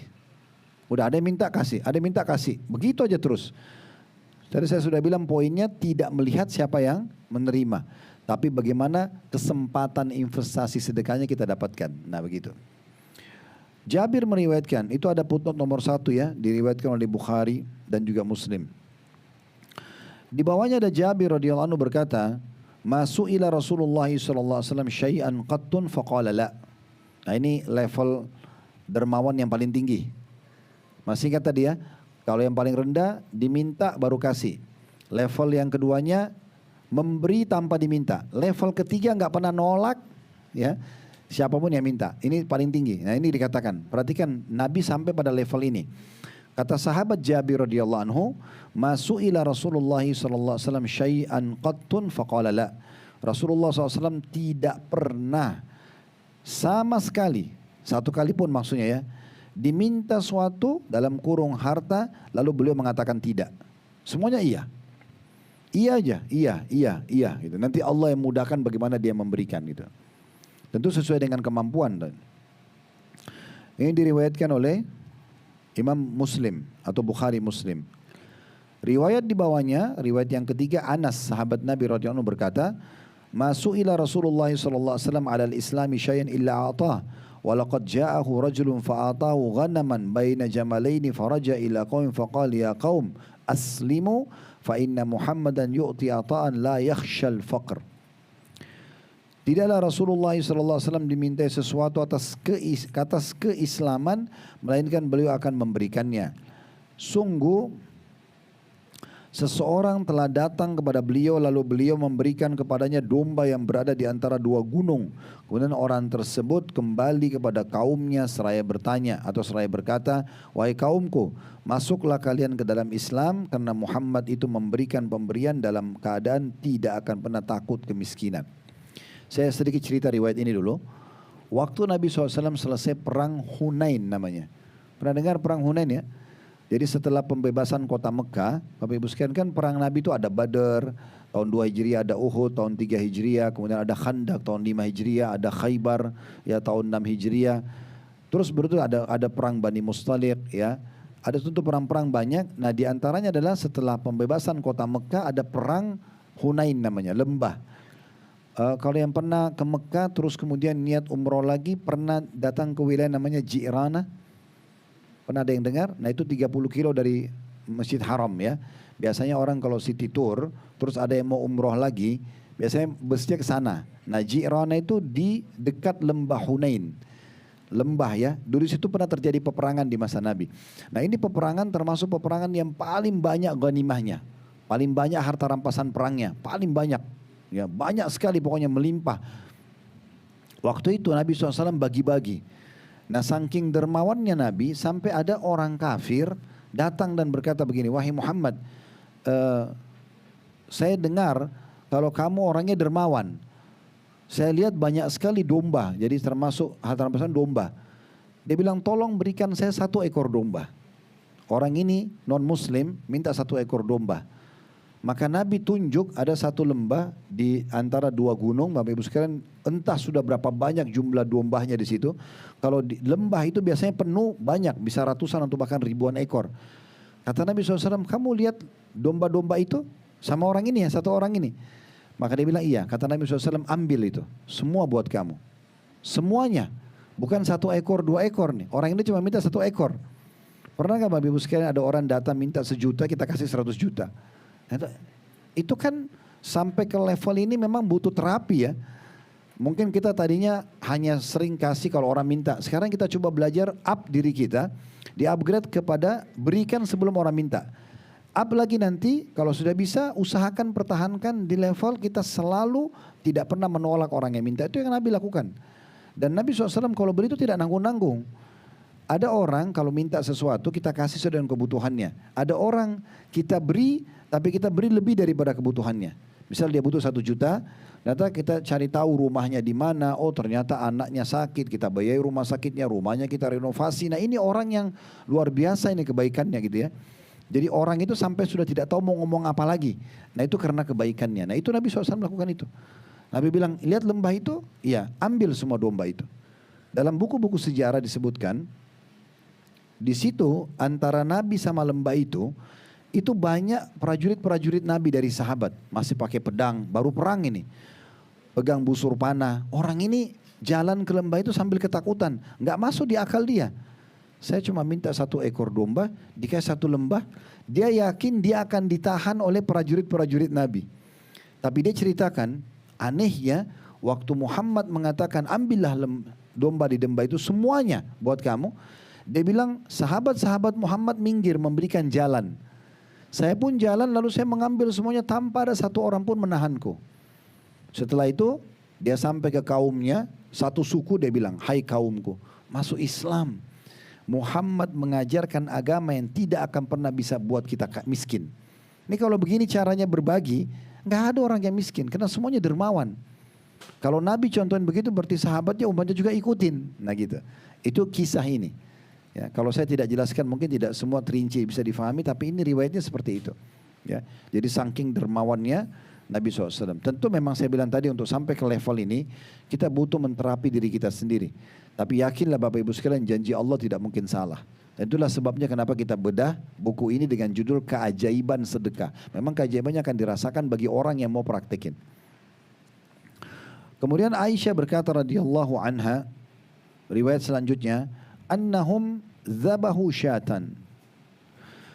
Udah ada yang minta kasih, ada yang minta kasih. Begitu aja terus. Tadi saya sudah bilang poinnya tidak melihat siapa yang menerima, tapi bagaimana kesempatan investasi sedekahnya kita dapatkan. Nah begitu. Jabir meriwayatkan, itu ada footnote nomor 1 ya, diriwayatkan oleh Bukhari dan juga Muslim. Di bawahnya ada Jabir radhiyallahu anhu berkata, "Masuk ila Rasulullah sallallahu alaihi wasallam syai'an qattun faqala la." Nah ini level dermawan yang paling tinggi. Masih ingat tadi ya, kalau yang paling rendah diminta baru kasih. Level yang keduanya memberi tanpa diminta. Level ketiga nggak pernah nolak, ya. Siapapun yang minta, ini paling tinggi. Nah ini dikatakan, perhatikan Nabi sampai pada level ini. Kata sahabat Jabir radhiyallahu anhu, "Masuk ila Rasulullah sallallahu alaihi wasallam syai'an qattun faqala la." Rasulullah SAW tidak pernah sama sekali, satu kali pun maksudnya ya, diminta suatu dalam kurung harta, lalu beliau mengatakan tidak. Semuanya iya. Iya aja, iya gitu. Nanti Allah yang mudahkan bagaimana dia memberikan gitu. Tentu sesuai dengan kemampuan. Ini diriwayatkan oleh Imam Muslim atau Bukhari Muslim. Riwayat di bawahnya, riwayat yang ketiga, Anas sahabat Nabi radhiyallahu anhu berkata, "Masuk ila Rasulullah sallallahu alaihi wasallam 'ala al-islami syai'an illa a'tah, wa laqad ja'ahu rajulun fa'atahu ghanaman baina jamalaini faraja ila qaum faqala ya qaum aslimu fa inna Muhammadan yu'ti ata'an la yakhshal faqr." Tidaklah Rasulullah SAW dimintai sesuatu atas keislaman, melainkan beliau akan memberikannya. Sungguh seseorang telah datang kepada beliau, lalu beliau memberikan kepadanya domba yang berada di antara dua gunung. Kemudian orang tersebut kembali kepada kaumnya seraya bertanya atau seraya berkata, "Wahai kaumku, masuklah kalian ke dalam Islam, karena Muhammad itu memberikan pemberian dalam keadaan tidak akan pernah takut kemiskinan." Saya sedikit cerita riwayat ini dulu. Waktu Nabi SAW selesai perang Hunain namanya. Pernah dengar perang Hunain ya? Jadi setelah pembebasan kota Mekah, Bapak Ibu sekalian, kan perang Nabi itu ada Badar, tahun 2 Hijriah, ada Uhud, tahun 3 Hijriah, kemudian ada Khandak, tahun 5 Hijriah, ada Khaybar, ya tahun 6 Hijriah. Terus berikut ada perang Bani Mustalik, ya. Ada tentu perang-perang banyak. Nah di antaranya adalah setelah pembebasan kota Mekah ada perang Hunain namanya, lembah. Kalau yang pernah ke Mekah terus kemudian niat umroh lagi, pernah datang ke wilayah namanya Ji'rana? Pernah ada yang dengar? Nah itu 30 kilo dari Masjid Haram ya. Biasanya orang kalau city tour, terus ada yang mau umroh lagi, biasanya busnya ke sana. Nah, Ji'rana itu di dekat lembah Hunain. Lembah ya, dulu situ pernah terjadi peperangan di masa Nabi. Nah, ini peperangan termasuk peperangan yang paling banyak ghanimahnya. Paling banyak harta rampasan perangnya, paling banyak. Ya, banyak sekali pokoknya melimpah. Waktu itu Nabi SAW bagi-bagi. Nah, saking dermawannya Nabi sampai ada orang kafir datang dan berkata begini, wahai Muhammad, saya dengar kalau kamu orangnya dermawan. Saya lihat banyak sekali domba, jadi termasuk harta rampasan domba. Dia bilang tolong berikan saya 1 ekor domba. Orang ini non muslim minta 1 ekor domba. Maka Nabi tunjuk ada 1 lembah di antara 2 gunung, Bapak Ibu sekalian, entah sudah berapa banyak jumlah dombanya di situ. Kalau di lembah itu biasanya penuh banyak, bisa ratusan atau bahkan ribuan ekor. Kata Nabi SAW, kamu lihat domba-domba itu sama orang ini ya, 1 orang ini. Maka dia bilang iya, kata Nabi SAW, ambil itu, semua buat kamu. Semuanya, bukan 1 ekor, 2 ekor nih. Orang ini cuma minta 1 ekor. Pernah gak Bapak Ibu sekalian ada orang datang minta 1 juta, kita kasih 100 juta. Itu kan sampai ke level ini memang butuh terapi ya. Mungkin kita tadinya hanya sering kasih kalau orang minta. Sekarang kita coba belajar up diri kita, di-upgrade kepada berikan sebelum orang minta. Up lagi nanti kalau sudah bisa usahakan pertahankan di level kita selalu tidak pernah menolak orang yang minta. Itu yang Nabi lakukan. Dan Nabi SAW kalau beri itu tidak nanggung-nanggung. Ada orang kalau minta sesuatu kita kasih sesuai dengan kebutuhannya. Ada orang kita beri tapi kita beri lebih daripada kebutuhannya. Misal dia butuh 1 juta, ternyata kita cari tahu rumahnya di mana. Oh ternyata anaknya sakit, kita bayar rumah sakitnya, rumahnya kita renovasi. Nah ini orang yang luar biasa ini kebaikannya gitu ya. Jadi orang itu sampai sudah tidak tahu mau ngomong apa lagi. Nah itu karena kebaikannya. Nah itu Nabi SAW melakukan itu. Nabi bilang, lihat lembah itu, iya ambil semua domba itu. Dalam buku-buku sejarah disebutkan, di situ antara Nabi sama lembah itu banyak prajurit-prajurit Nabi dari sahabat. Masih pakai pedang, baru perang ini. Pegang busur panah. Orang ini jalan ke lembah itu sambil ketakutan. Nggak masuk di akal dia. Saya cuma minta 1 ekor domba, dikasih 1 lembah. Dia yakin dia akan ditahan oleh prajurit-prajurit Nabi. Tapi dia ceritakan, anehnya waktu Muhammad mengatakan ambillah domba di lembah itu semuanya buat kamu. Dia bilang sahabat-sahabat Muhammad minggir memberikan jalan. Saya pun jalan lalu saya mengambil semuanya tanpa ada 1 orang pun menahanku. Setelah itu dia sampai ke kaumnya, 1 suku dia bilang, hai kaumku, masuk Islam. Muhammad mengajarkan agama yang tidak akan pernah bisa buat kita miskin. Ini kalau begini caranya berbagi, nggak ada orang yang miskin karena semuanya dermawan. Kalau Nabi contohin begitu berarti sahabatnya umatnya juga ikutin. Nah gitu. Itu kisah ini. Ya, kalau saya tidak jelaskan mungkin tidak semua terinci bisa difahami, tapi ini riwayatnya seperti itu. Ya, jadi saking dermawannya Nabi SAW. Tentu memang saya bilang tadi untuk sampai ke level ini kita butuh menterapi diri kita sendiri. Tapi yakinlah Bapak Ibu sekalian janji Allah tidak mungkin salah. Dan itulah sebabnya kenapa kita bedah buku ini dengan judul Keajaiban Sedekah. Memang keajaibannya akan dirasakan bagi orang yang mau praktekin. Kemudian Aisyah berkata radhiyallahu anha, riwayat selanjutnya, annahum zabahu syatan.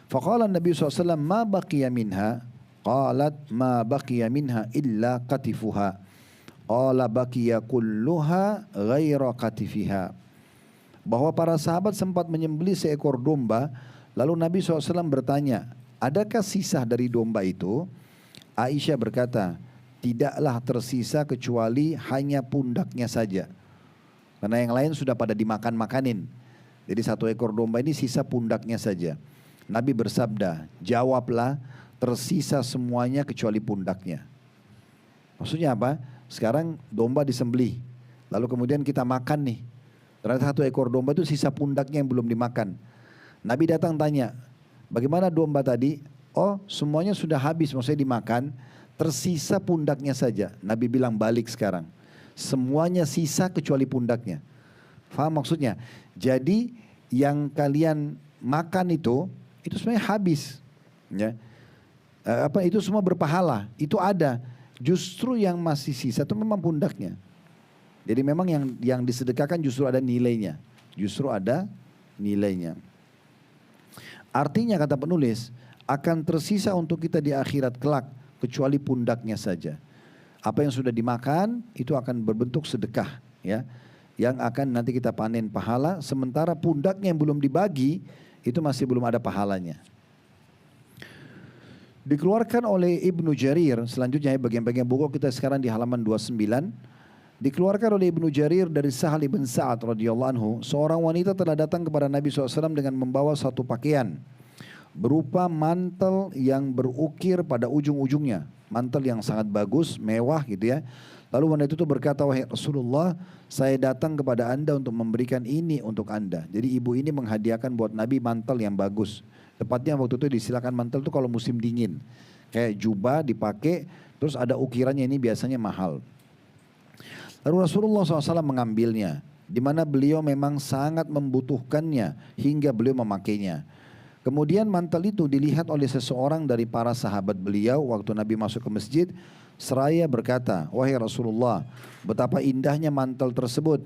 Faqala Nabi SAW, ma baqiya minha. Qalat ma baqiya minha illa qatifuha. Qala baqiya kulluha ghaira qatifiha. Bahwa para sahabat sempat menyembelih seekor domba. Lalu Nabi SAW bertanya, adakah sisa dari domba itu? Aisyah berkata, tidaklah tersisa kecuali hanya pundaknya saja. Karena yang lain sudah pada dimakan-makanin. Jadi 1 ekor domba ini sisa pundaknya saja. Nabi bersabda, jawablah, tersisa semuanya kecuali pundaknya. Maksudnya apa? Sekarang domba disembelih, lalu kemudian kita makan nih. Ternyata 1 ekor domba itu sisa pundaknya yang belum dimakan. Nabi datang tanya, bagaimana domba tadi? Oh semuanya sudah habis, maksudnya dimakan. Tersisa pundaknya saja. Nabi bilang balik sekarang. Semuanya sisa kecuali pundaknya. Faham maksudnya? Jadi yang kalian makan itu sebenarnya habis. Ya. Itu semua berpahala. Itu ada. Justru yang masih sisa itu memang pundaknya. Jadi memang yang disedekahkan justru ada nilainya. Justru ada nilainya. Artinya kata penulis, akan tersisa untuk kita di akhirat kelak kecuali pundaknya saja. Apa yang sudah dimakan itu akan berbentuk sedekah, ya, yang akan nanti kita panen pahala, sementara pundaknya yang belum dibagi itu masih belum ada pahalanya. Dikeluarkan oleh Ibnu Jarir, selanjutnya bagian-bagian buku kita sekarang di halaman 29. Dikeluarkan oleh Ibnu Jarir dari Sahal ibn Sa'ad radhiyallahu anhu, seorang wanita telah datang kepada Nabi SAW dengan membawa satu pakaian berupa mantel yang berukir pada ujung-ujungnya, mantel yang sangat bagus, mewah gitu ya. Lalu wanita itu berkata, wahai Rasulullah, saya datang kepada anda untuk memberikan ini untuk anda. Jadi ibu ini menghadiahkan buat Nabi mantel yang bagus. Tepatnya waktu itu disilakan mantel itu kalau musim dingin. Kayak jubah dipakai, terus ada ukirannya, ini biasanya mahal. Lalu Rasulullah SAW mengambilnya, di mana beliau memang sangat membutuhkannya hingga beliau memakainya. Kemudian mantel itu dilihat oleh seseorang dari para sahabat beliau waktu Nabi masuk ke masjid, seraya berkata, wahai Rasulullah, betapa indahnya mantel tersebut,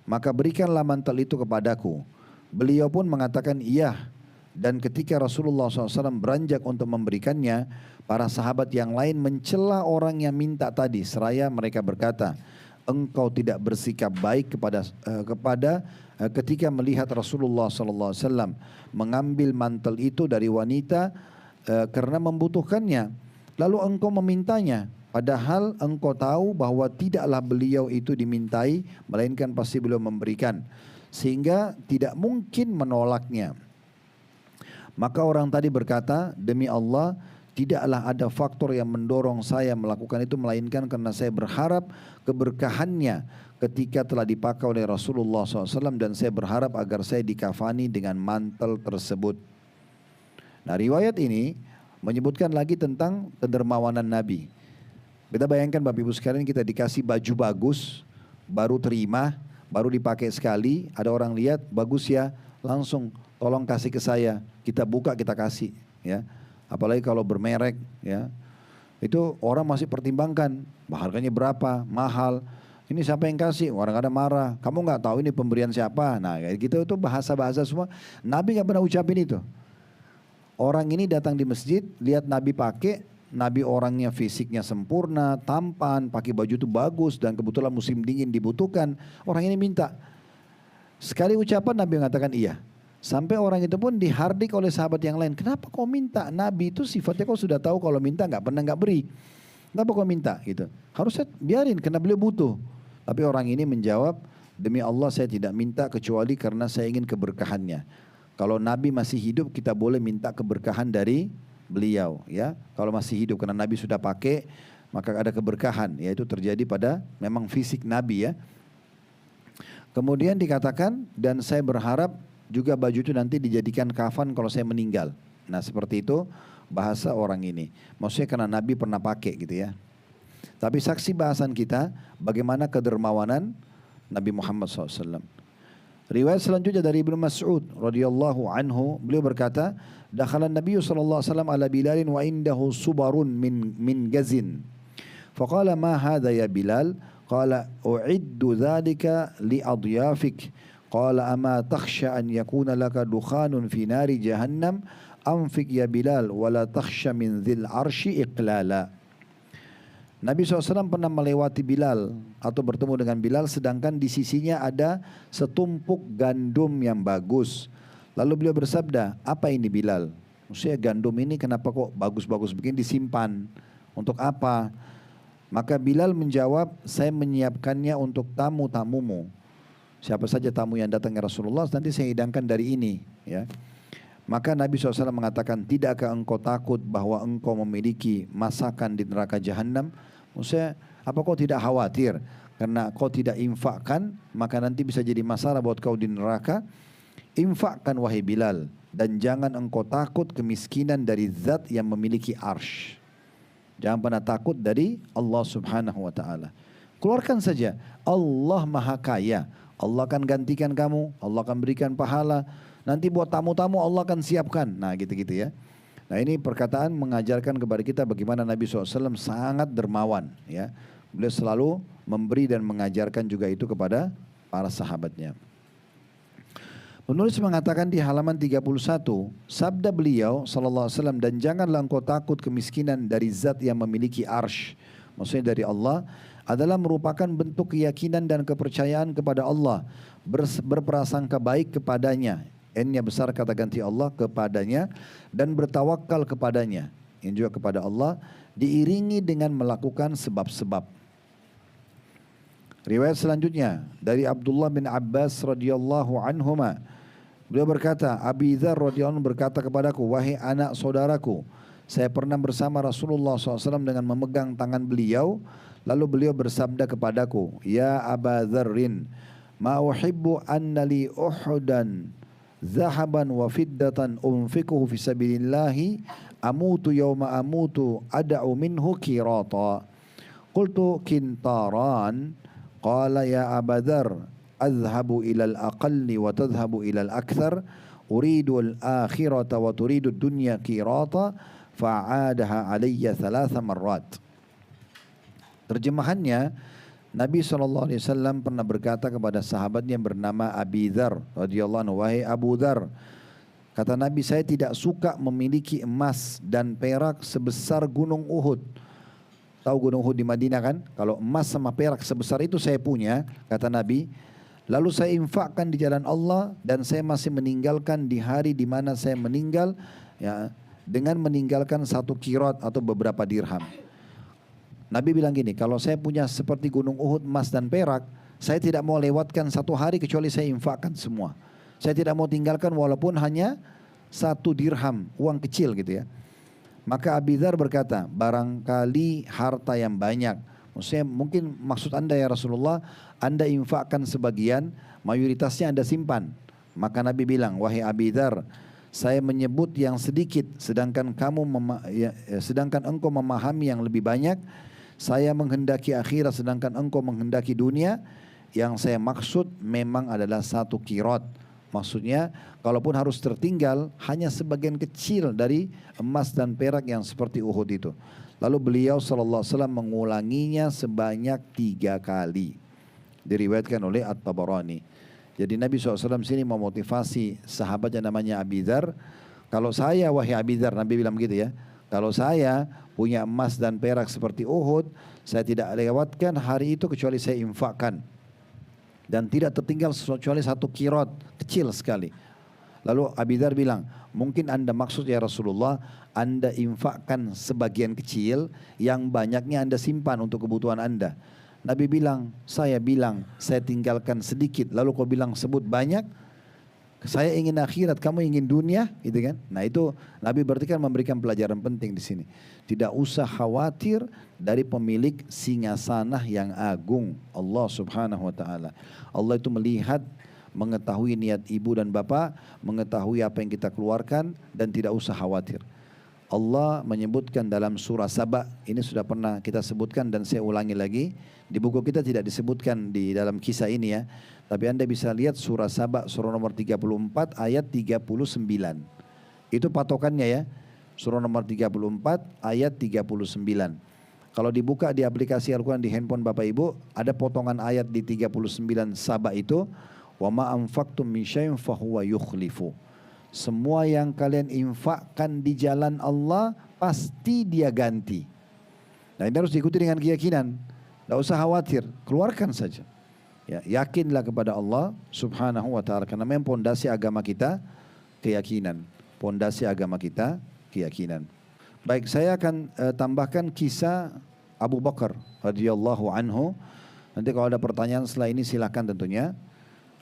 maka berikanlah mantel itu kepadaku. Beliau pun mengatakan iya. Dan ketika Rasulullah SAW beranjak untuk memberikannya, para sahabat yang lain mencela orang yang minta tadi, seraya mereka berkata, engkau tidak bersikap baik ketika melihat Rasulullah SAW mengambil mantel itu dari wanita karena membutuhkannya, lalu engkau memintanya, padahal engkau tahu bahwa tidaklah beliau itu dimintai, melainkan pasti beliau memberikan, sehingga tidak mungkin menolaknya. Maka orang tadi berkata, demi Allah, tidaklah ada faktor yang mendorong saya melakukan itu, melainkan karena saya berharap keberkahannya ketika telah dipakai oleh Rasulullah SAW, dan saya berharap agar saya dikafani dengan mantel tersebut. Nah, riwayat ini menyebutkan lagi tentang kedermawanan Nabi. Kita bayangkan Bapak Ibu sekalian, kita dikasih baju bagus, baru terima, baru dipakai sekali, ada orang lihat, bagus ya, langsung tolong kasih ke saya, kita buka kita kasih, ya. Apalagi kalau bermerek, ya, itu orang masih pertimbangkan, harganya berapa, mahal. Ini siapa yang kasih? Orang kadang marah, kamu nggak tahu ini pemberian siapa. Nah, kayak gitu, itu bahasa-bahasa semua. Nabi nggak pernah ucapin itu. Orang ini datang di masjid, lihat Nabi pakai, Nabi orangnya fisiknya sempurna, tampan, pakai baju itu bagus, dan kebetulan musim dingin dibutuhkan. Orang ini minta. Sekali ucapan Nabi mengatakan iya. Sampai orang itu pun dihardik oleh sahabat yang lain. Kenapa kau minta? Nabi itu sifatnya kau sudah tahu kalau minta nggak pernah nggak beri. Kenapa kau minta? Gitu. Harusnya biarin karena beliau butuh. Tapi orang ini menjawab, demi Allah saya tidak minta kecuali karena saya ingin keberkahannya. Kalau Nabi masih hidup kita boleh minta keberkahan dari beliau, ya. Kalau masih hidup karena Nabi sudah pakai maka ada keberkahan. Yaitu terjadi pada memang fisik Nabi, ya. Kemudian dikatakan, dan saya berharap juga baju itu nanti dijadikan kafan kalau saya meninggal. Nah, seperti itu bahasa orang ini. Maksudnya karena Nabi pernah pakai gitu, ya. Tapi saksi bahasan kita bagaimana kedermawanan Nabi Muhammad SAW. Riwayat selanjutnya dari Ibnu Mas'ud radhiyallahu anhu, beliau berkata, dakhala Nabi sallallahu alaihi wasallam ala Bilalin wa indahu subarun min gazin. Faqala ma hadha ya Bilal? Qala u'iddu dhalika li adyafik. Qala ama takhsha an yakuna laka dukhanun fi nari jahannam anfik ya Bilal wala takhsha min dhil arshi iqlala. Nabi SAW pernah melewati Bilal atau bertemu dengan Bilal, sedangkan di sisinya ada setumpuk gandum yang bagus. Lalu beliau bersabda, apa ini Bilal? Maksudnya gandum ini kenapa kok bagus-bagus begini disimpan? Untuk apa? Maka Bilal menjawab, saya menyiapkannya untuk tamu-tamumu. Siapa saja tamu yang datang ke Rasulullah nanti saya hidangkan dari ini, ya. Maka Nabi SAW mengatakan, tidakkah engkau takut bahwa engkau memiliki masakan di neraka jahanam? Maksudnya, apa kau tidak khawatir karena kau tidak infakkan, maka nanti bisa jadi masalah buat kau di neraka? Infakkan wahai Bilal, dan jangan engkau takut kemiskinan dari zat yang memiliki arsh. Jangan pernah takut dari Allah Subhanahu wa ta'ala. Keluarkan saja, Allah Maha Kaya. Allah akan gantikan kamu, Allah akan berikan pahala. Nanti buat tamu-tamu Allah akan siapkan. Nah gitu-gitu, ya. Nah ini perkataan mengajarkan kepada kita bagaimana Nabi SAW sangat dermawan, ya. Beliau selalu memberi dan mengajarkan juga itu kepada para sahabatnya. Penulis mengatakan di halaman 31, sabda beliau sallallahu alaihi wasallam, dan janganlah engkau takut kemiskinan dari zat yang memiliki arsh, maksudnya dari Allah, adalah merupakan bentuk keyakinan dan kepercayaan kepada Allah, berprasangka baik kepadanya, n-nya besar kata ganti Allah, kepadanya, dan bertawakal kepadanya, yang juga kepada Allah, diiringi dengan melakukan sebab-sebab. Riwayat selanjutnya dari Abdullah bin Abbas radhiyallahu anhuma, beliau berkata, Abi Dzar radhiyallahu anhu berkata kepadaku, wahai anak saudaraku, saya pernah bersama Rasulullah SAW dengan memegang tangan beliau, lalu beliau bersabda kepadaku, ya Aba Dzarrin, ma uhibbu anna li uhudan zahaban wa fiddatan unfikuhu fi sabilillahi amutu yawma amutu ada'u minhu kirata. Qultu kintaran. Qala ya Aba Dzar, adhhabu ilal aqalli wa tadhhabu ilal akthar, uridu al-akhirata wa turidu dunya qirata, fa'adaha alayya thalatha marrat. Terjemahannya, Nabi SAW pernah berkata kepada sahabatnya yang bernama Abi Dzar radhiyallahu anhu, wahai Abu Dzar, kata Nabi, saya tidak suka memiliki emas dan perak sebesar gunung Uhud. Tahu gunung Uhud di Madinah kan? Kalau emas sama perak sebesar itu saya punya, kata Nabi. Lalu saya infakkan di jalan Allah dan saya masih meninggalkan di hari di mana saya meninggal, ya, dengan meninggalkan 1 kirat atau beberapa dirham. Nabi bilang gini, kalau saya punya seperti gunung Uhud emas dan perak, saya tidak mau lewatkan 1 hari kecuali saya infakkan semua. Saya tidak mau tinggalkan walaupun hanya 1 dirham, uang kecil gitu ya. Maka Abi Dzar berkata, barangkali harta yang banyak. Maksudnya mungkin maksud anda ya Rasulullah, anda infakkan sebagian, mayoritasnya anda simpan. Maka Nabi bilang, wahai Abi Dzar, saya menyebut yang sedikit, sedangkan sedangkan engkau memahami yang lebih banyak. Saya menghendaki akhirat, sedangkan engkau menghendaki dunia. Yang saya maksud memang adalah 1 kirat. Maksudnya, kalaupun harus tertinggal, hanya sebagian kecil dari emas dan perak yang seperti Uhud itu. Lalu beliau SAW mengulanginya sebanyak 3 kali. Diriwayatkan oleh At-Tabarani. Jadi Nabi SAW sini memotivasi sahabat yang namanya Abi Dzar. Kalau saya, wahai Abi Dzar, Nabi bilang begitu ya. Kalau saya punya emas dan perak seperti Uhud, saya tidak lewatkan hari itu kecuali saya infakkan. Dan tidak tertinggal kecuali 1 kirat, kecil sekali. Lalu Abi Dzar bilang, mungkin anda maksud ya Rasulullah, anda infakkan sebagian kecil, yang banyaknya anda simpan untuk kebutuhan anda. Nabi bilang, saya tinggalkan sedikit, lalu kau bilang sebut banyak. Saya ingin akhirat, kamu ingin dunia, gitu kan? Nah itu Nabi berarti kan memberikan pelajaran penting di sini. Tidak usah khawatir dari pemilik singgasanah yang agung, Allah Subhanahu Wa Taala. Allah itu melihat, mengetahui niat ibu dan bapak, mengetahui apa yang kita keluarkan, dan tidak usah khawatir. Allah menyebutkan dalam surah Saba, ini sudah pernah kita sebutkan dan saya ulangi lagi. Di buku kita tidak disebutkan di dalam kisah ini ya. Tapi anda bisa lihat surah Saba, surah nomor 34 ayat 39. Itu patokannya ya. Surah nomor 34 ayat 39. Kalau dibuka di aplikasi Al-Quran di handphone Bapak Ibu, ada potongan ayat di 39 Saba itu. Wa ma anfaqtum min syai'in fahuwa yukhlifu. Semua yang kalian infakkan di jalan Allah pasti dia ganti. Nah ini harus diikuti dengan keyakinan. Tidak usah khawatir, keluarkan saja. Ya, yakinlah kepada Allah Subhanahu Wa Taala, karena memang pondasi agama kita keyakinan. Pondasi agama kita keyakinan. Baik, saya akan tambahkan kisah Abu Bakar radhiyallahu anhu. Nanti kalau ada pertanyaan setelah ini silakan tentunya.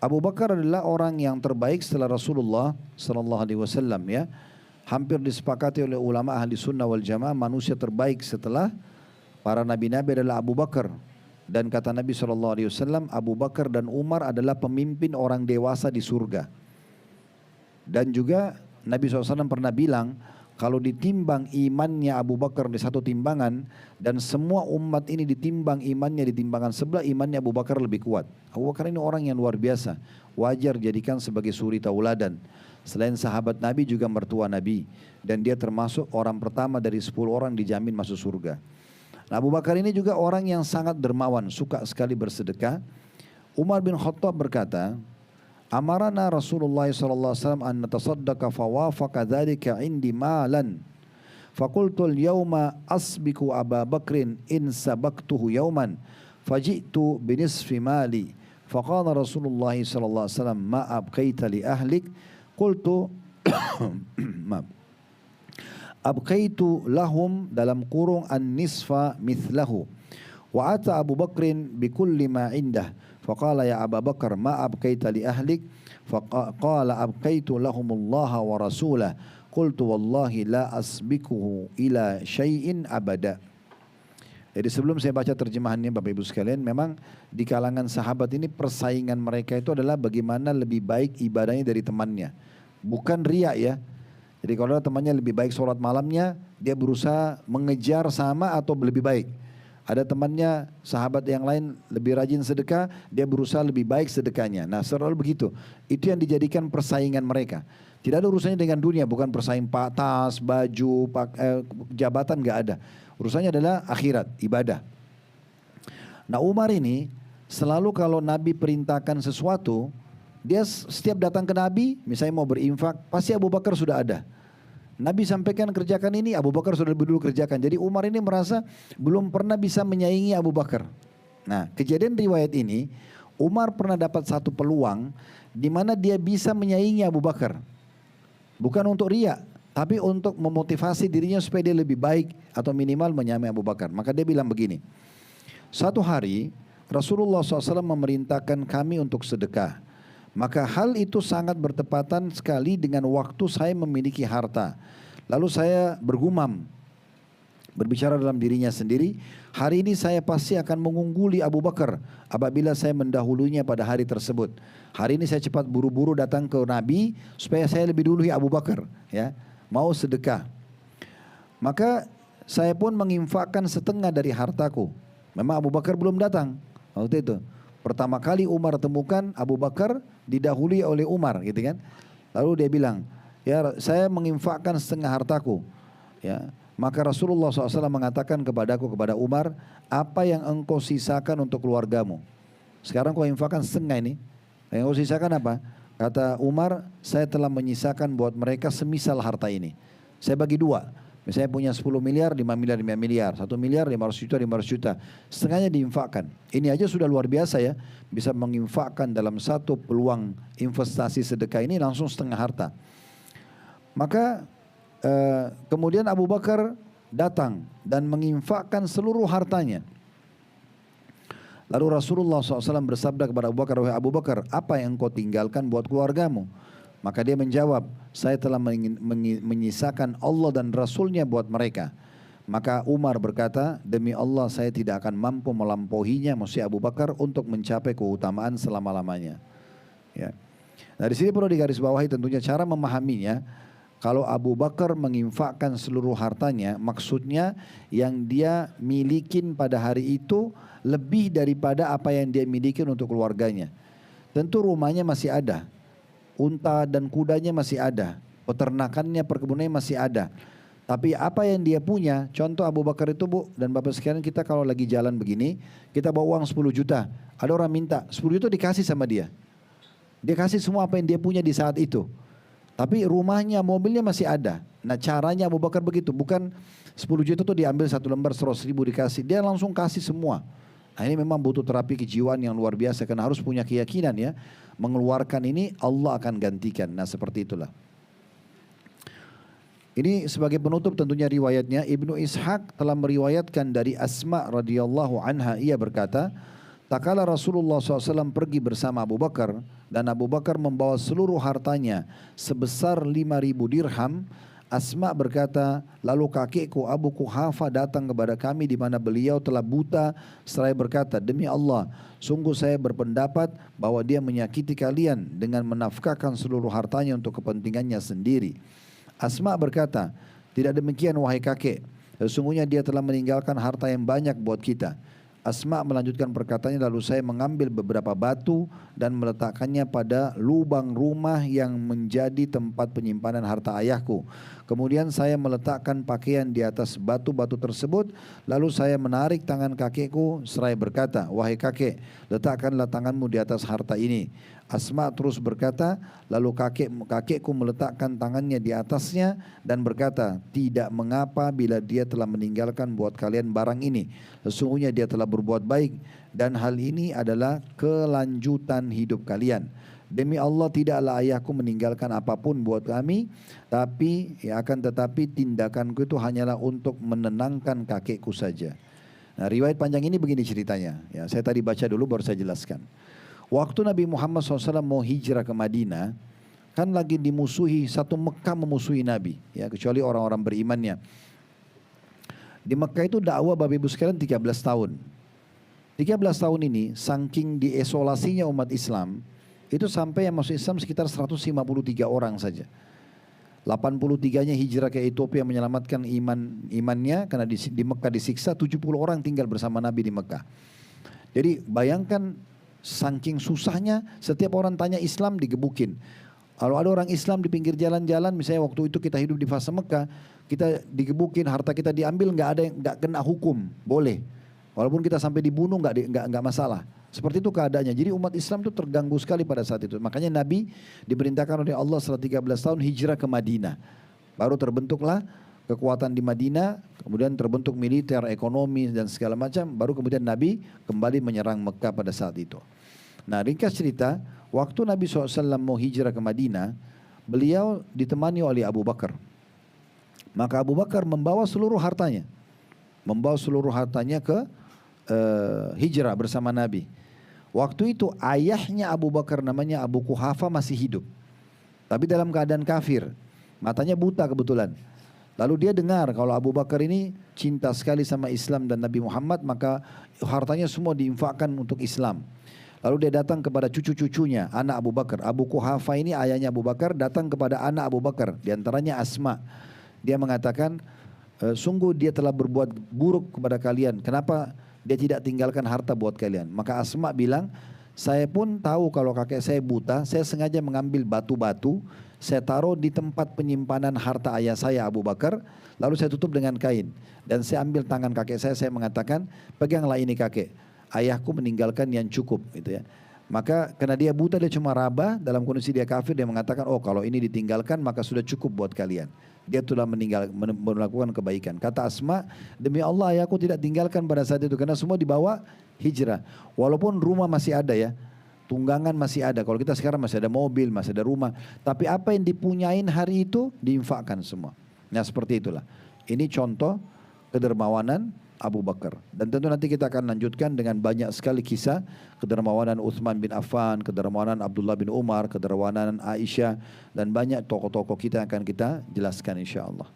Abu Bakar adalah orang yang terbaik setelah Rasulullah sallallahu alaihi wasallam ya. Hampir disepakati oleh ulama ahli sunnah wal jamaah, manusia terbaik setelah para nabi-nabi adalah Abu Bakar. Dan kata Nabi SAW, Abu Bakar dan Umar adalah pemimpin orang dewasa di surga. Dan juga Nabi SAW pernah bilang, kalau ditimbang imannya Abu Bakar di satu timbangan, dan semua umat ini ditimbang imannya di timbangan sebelah, imannya Abu Bakar lebih kuat. Abu Bakar ini orang yang luar biasa, wajar jadikan sebagai suri tauladan. Selain sahabat Nabi juga mertua Nabi. Dan dia termasuk orang pertama dari 10 orang dijamin masuk surga. Nah, Abu Bakar ini juga orang yang sangat dermawan, suka sekali bersedekah. Umar bin Khattab berkata, Amarana Rasulullah sallallahu alaihi wasallam an natasaddaqa fawafaqa dzalika indi malan. Faqultu al-yawma asbiku Aba Bakrin in sabaqtuhu yawman. Faji'tu binisfi mali. Faqala Rasulullah sallallahu alaihi wasallam ma abqaita li ahlik. Qultu maaf. Abqaitu lahum dalam kurung an-nisfa mithlahu. Wa ata Abu Bakrin bikulli ma indah. Faqala ya Aba Bakar ma abqaita li ahlik. Faqala abqaitu lahumullaha wa rasulah. Qultu wallahi la asbikuhu ila syai'in abada. Jadi sebelum saya baca terjemahannya Bapak Ibu sekalian, memang di kalangan sahabat ini persaingan mereka itu adalah bagaimana lebih baik ibadahnya dari temannya. Bukan riya ya. Jadi kalau temannya lebih baik sholat malamnya, dia berusaha mengejar sama atau lebih baik. Ada temannya, sahabat yang lain lebih rajin sedekah, dia berusaha lebih baik sedekahnya. Nah selalu begitu. Itu yang dijadikan persaingan mereka. Tidak ada urusannya dengan dunia, bukan persaing tas, baju, jabatan, gak ada. Urusannya adalah akhirat, ibadah. Nah Umar ini selalu kalau Nabi perintahkan sesuatu, dia setiap datang ke Nabi, misalnya mau berinfak, pasti Abu Bakar sudah ada. Nabi sampaikan kerjakan ini, Abu Bakar sudah lebih dulu kerjakan. Jadi Umar ini merasa belum pernah bisa menyaingi Abu Bakar. Nah kejadian riwayat ini, Umar pernah dapat satu peluang di mana dia bisa menyaingi Abu Bakar. Bukan untuk riya, tapi untuk memotivasi dirinya supaya dia lebih baik atau minimal menyamai Abu Bakar. Maka dia bilang begini, satu hari Rasulullah SAW memerintahkan kami untuk sedekah. Maka hal itu sangat bertepatan sekali dengan waktu saya memiliki harta. Lalu saya bergumam, berbicara dalam dirinya sendiri, hari ini saya pasti akan mengungguli Abu Bakar apabila saya mendahulunya pada hari tersebut. Hari ini saya cepat buru-buru datang ke Nabi supaya saya lebih dulu Abu Bakar, ya, mau sedekah. Maka saya pun menginfakkan setengah dari hartaku. Memang Abu Bakar belum datang waktu itu. Pertama kali Umar temukan Abu Bakar didahului oleh Umar, gitu kan. Lalu dia bilang, ya saya menginfakkan setengah hartaku. Ya, maka Rasulullah SAW mengatakan kepadaku, kepada Umar, apa yang engkau sisakan untuk keluargamu? Sekarang kau infakkan setengah ini. Yang kau sisakan apa? Kata Umar, saya telah menyisakan buat mereka semisal harta ini. Saya bagi dua. Misalnya punya 10 miliar, 5 miliar, 5 miliar. 1 miliar, 500 juta, 500 juta. Setengahnya diinfakkan. Ini aja sudah luar biasa ya. Bisa menginfakkan dalam satu peluang investasi sedekah ini langsung setengah harta. Maka kemudian Abu Bakar datang dan menginfakkan seluruh hartanya. Lalu Rasulullah SAW bersabda kepada Abu Bakar, wahai Abu Bakar, apa yang engkau tinggalkan buat keluargamu? Maka dia menjawab, saya telah menyisakan Allah dan Rasulnya buat mereka. Maka Umar berkata, demi Allah saya tidak akan mampu melampauinya, maksudnya Abu Bakar, untuk mencapai keutamaan selama-lamanya. Ya. Nah di sini perlu digarisbawahi tentunya cara memahaminya. Kalau Abu Bakar menginfakkan seluruh hartanya, maksudnya yang dia milikin pada hari itu lebih daripada apa yang dia milikin untuk keluarganya. Tentu rumahnya masih ada, unta dan kudanya masih ada, peternakannya, perkebunannya masih ada. Tapi apa yang dia punya, contoh Abu Bakar itu Bu dan Bapak sekalian, kita kalau lagi jalan begini, kita bawa uang 10 juta, ada orang minta, 10 juta dikasih sama dia. Dia kasih semua apa yang dia punya di saat itu. Tapi rumahnya, mobilnya masih ada. Nah caranya Abu Bakar begitu, bukan 10 juta itu diambil satu lembar 100 ribu dikasih, dia langsung kasih semua. Nah ini memang butuh terapi kejiwaan yang luar biasa, karena harus punya keyakinan ya, mengeluarkan ini Allah akan gantikan. Nah seperti itulah. Ini sebagai penutup tentunya riwayatnya, Ibnu Ishaq telah meriwayatkan dari Asma radhiyallahu anha, ia berkata, tak kala Rasulullah SAW pergi bersama Abu Bakar, dan Abu Bakar membawa seluruh hartanya sebesar 5.000 dirham. Asma berkata, lalu kakekku Abu Quhafa datang kepada kami di mana beliau telah buta, seraya berkata, demi Allah, sungguh saya berpendapat bahwa dia menyakiti kalian dengan menafkahkan seluruh hartanya untuk kepentingannya sendiri. Asma berkata, tidak demikian wahai kakek, sesungguhnya dia telah meninggalkan harta yang banyak buat kita. Asma melanjutkan perkataannya, lalu saya mengambil beberapa batu dan meletakkannya pada lubang rumah yang menjadi tempat penyimpanan harta ayahku. Kemudian saya meletakkan pakaian di atas batu-batu tersebut. Lalu saya menarik tangan kakekku seraya berkata, wahai kakek, letakkanlah tanganmu di atas harta ini. Asma terus berkata, lalu kakekku meletakkan tangannya di atasnya dan berkata, tidak mengapa bila dia telah meninggalkan buat kalian barang ini. Sesungguhnya dia telah berbuat baik dan hal ini adalah kelanjutan hidup kalian. Demi Allah tidaklah ayahku meninggalkan apapun buat kami, tapi akan tetapi tindakanku itu hanyalah untuk menenangkan kakekku saja. Nah, riwayat panjang ini begini ceritanya. Ya, saya tadi baca dulu baru saya jelaskan. Waktu Nabi Muhammad SAW mau hijrah ke Madinah, kan lagi dimusuhi, satu Mekah memusuhi Nabi, ya kecuali orang-orang berimannya. Di Mekah itu dakwah Bapak Ibu sekalian 13 tahun. 13 tahun ini saking diisolasinya umat Islam, itu sampai yang masuk Islam sekitar 153 orang saja. 83-nya hijrah ke Ethiopia menyelamatkan imannya karena di Mekah disiksa, 70 orang tinggal bersama Nabi di Mekah. Jadi bayangkan saking susahnya, setiap orang tanya Islam digebukin. Kalau ada orang Islam di pinggir jalan-jalan, misalnya waktu itu kita hidup di fase Mekah, kita digebukin, harta kita diambil, nggak kena hukum, boleh. Walaupun kita sampai dibunuh nggak masalah. Seperti itu keadaannya. Jadi umat Islam itu terganggu sekali pada saat itu. Makanya Nabi diperintahkan oleh Allah setelah 13 tahun hijrah ke Madinah. Baru terbentuklah kekuatan di Madinah, kemudian terbentuk militer, ekonomi dan segala macam, baru kemudian Nabi kembali menyerang Mekah pada saat itu. Nah, ringkas cerita, waktu Nabi SAW mau hijrah ke Madinah, beliau ditemani oleh Abu Bakar. Maka Abu Bakar membawa seluruh hartanya ke hijrah bersama Nabi. Waktu itu ayahnya Abu Bakar namanya Abu Quhafa masih hidup, tapi dalam keadaan kafir, matanya buta kebetulan. Lalu dia dengar kalau Abu Bakar ini cinta sekali sama Islam dan Nabi Muhammad, maka hartanya semua diinfakkan untuk Islam. Lalu dia datang kepada cucu-cucunya, anak Abu Bakar. Abu Quhafa ini ayahnya Abu Bakar, datang kepada anak Abu Bakar, diantaranya Asma. Dia mengatakan, sungguh dia telah berbuat buruk kepada kalian. Kenapa dia tidak tinggalkan harta buat kalian? Maka Asma bilang, saya pun tahu kalau kakek saya buta, saya sengaja mengambil batu-batu, saya taruh di tempat penyimpanan harta ayah saya Abu Bakar, lalu saya tutup dengan kain. Dan saya ambil tangan kakek saya mengatakan, peganglah ini kakek, ayahku meninggalkan yang cukup, gitu ya. Maka karena dia buta, dia cuma raba, dalam kondisi dia kafir, dia mengatakan, oh kalau ini ditinggalkan maka sudah cukup buat kalian. Dia telah melakukan kebaikan. Kata Asma, demi Allah ayahku tidak tinggalkan pada saat itu, karena semua dibawa hijrah. Walaupun rumah masih ada ya, tunggangan masih ada. Kalau kita sekarang masih ada mobil, masih ada rumah, tapi apa yang dipunyain hari itu diinfakkan semua. Nah seperti itulah. Ini contoh kedermawanan Abu Bakar. Dan tentu nanti kita akan lanjutkan dengan banyak sekali kisah kedermawanan Utsman bin Affan, kedermawanan Abdullah bin Umar, kedermawanan Aisyah, dan banyak tokoh-tokoh kita yang akan kita jelaskan insyaAllah.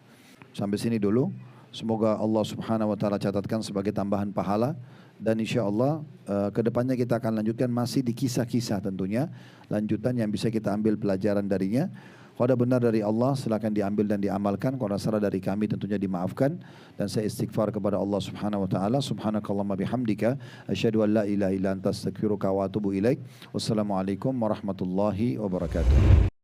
Sampai sini dulu. Semoga Allah Subhanahu wa taala catatkan sebagai tambahan pahala, dan insyaallah kedepannya kita akan lanjutkan masih di kisah-kisah tentunya, lanjutan yang bisa kita ambil pelajaran darinya. Kalau ada benar dari Allah silakan diambil dan diamalkan, kalau ada salah dari kami tentunya dimaafkan, dan saya istighfar kepada Allah Subhanahu wa taala. Subhanakallahumma bihamdika asyhadu an la ilaha illa anta astaghfiruka wa atubu ilaik. Wassalamualaikum warahmatullahi wabarakatuh.